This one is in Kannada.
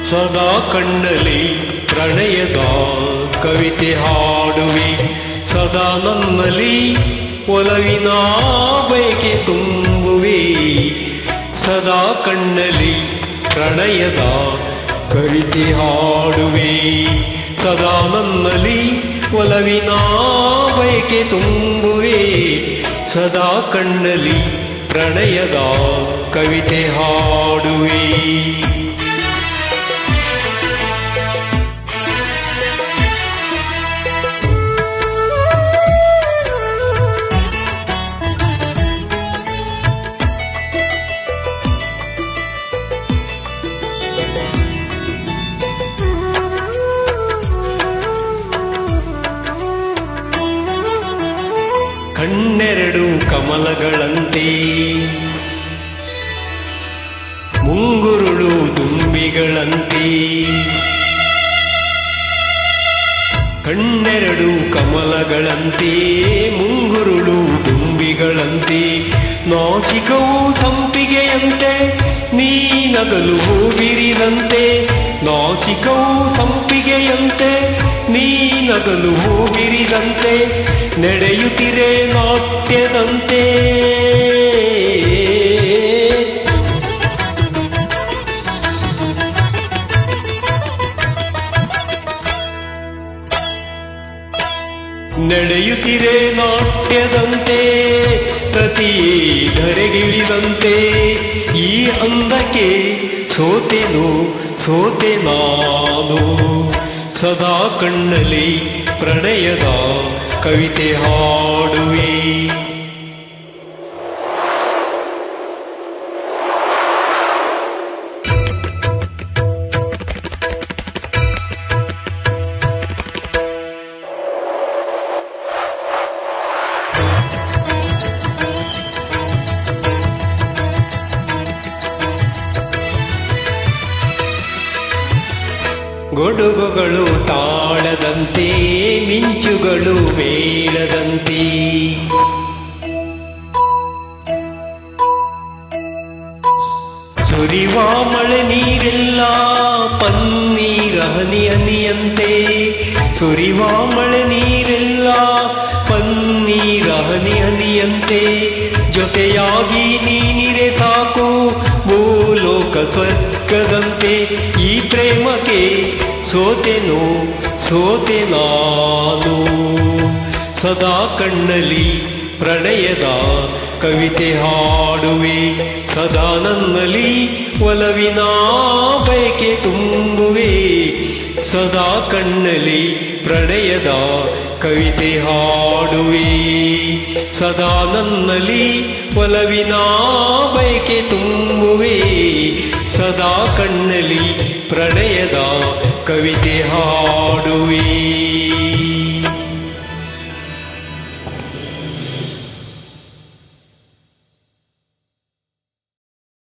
ಸದಾ ಕಣ್ಣಲ್ಲಿ ಪ್ರಣಯದ ಕವಿತೆ ಹಾಡುವೆ, ಸದಾ ನನ್ನಲ್ಲಿ ಒಲವಿನ ಬಯಕೆ ತುಂಬುವೆ. ಸದಾ ಕಣ್ಣಲ್ಲಿ ಪ್ರಣಯದ ಕವಿತೆ ಹಾಡುವೆ, ಸದಾ ನನ್ನಲ್ಲಿ ಒಲವಿನ ಬಯಕೆ ತುಂಬುವೆ. ಸದಾ ಕಣ್ಣಲ್ಲಿ ಪ್ರಣಯದ ಕವಿತೆ ಹಾಡುವೆ. ಕಣ್ಣೆರಡು ಕಮಲಗಳಂತೆ, ಮುಂಗುರುಳು ದುಂಬಿಗಳಂತೆ. ಕಣ್ಣೆರಡು ಕಮಲಗಳಂತೆ, ಮುಂಗುರುಳು ದುಂಬಿಗಳಂತೆ. ನಾಸಿಕವು ಸಂಪಿಗೆಯಂತೆ, ನೀ ನಗಲು ಹೂಬಿರಿದಂತೆ. ನಾಸಿಕವು ಸಂಪಿಗೆಯಂತೆ, ನೀ ನಗಲು ಹೂಬಿರಿದಂತೆ. ನಡೆಯುತ್ತಿರೆ ನಾಟ್ಯದಂತೆ, ನಡೆಯುತ್ತಿರೆ ನಾಟ್ಯದಂತೆ. ಪ್ರತಿಯೇ ಧರೆಗಿಳಿದಂತೆ, ಈ ಅಂದಕ್ಕೆ ಸೋತೆನು ಸೋತೆ ನಾನು. ಸದಾ ಕಣ್ಣಲ್ಲಿ ಪ್ರಣಯದ ಕವಿತೆ ಹಾಡುವೆ. ಗೊಡುಗುಗಳು ತಾಳದಂತೆ, ಮಿಂಚುಗಳು ಮೇಳದಂತೆ. ಸುರಿವ ಮಳೆ ನೀರೆಲ್ಲ ಪನ್ನೀರ ಹನಿ ಹನಿಯಂತೆ. ಸುರಿವ ಮಳೆ ನೀರೆಲ್ಲ ಪನ್ನೀರ ಹನಿ ಹನಿಯಂತೆ. ಜೊತೆಯಾಗಿ ನೀನಿರೆ ಸಾಕು ಭೂಲೋಕ ಸ್ವರ್ಗದಂತೆ. ಈ ಪ್ರೇಮಕ್ಕೆ ಸೋತೆನು ಸೋತೆ ನಾನು. ಸದಾ ಕಣ್ಣಲ್ಲಿ ಪ್ರಣಯದ ಕವಿತೆ ಹಾಡುವೆ, ಸದಾ ನನ್ನಲ್ಲಿ ಒಲವಿನ ಬಯಕೆ ತುಂಬುವೆ. ಸದಾ ಕಣ್ಣಲ್ಲಿ ಪ್ರಣಯದ ಕವಿತೆ ಹಾಡುವೆ, ಸದಾ ನನ್ನಲ್ಲಿ ಒಲವಿನ ಬಯಕೆ ತುಂಬುವೆ. ಸದಾ ಕಣ್ಣಲ್ಲಿ ಪ್ರಣಯದ ಕವಿತೆ ಹಾಡುವೆ.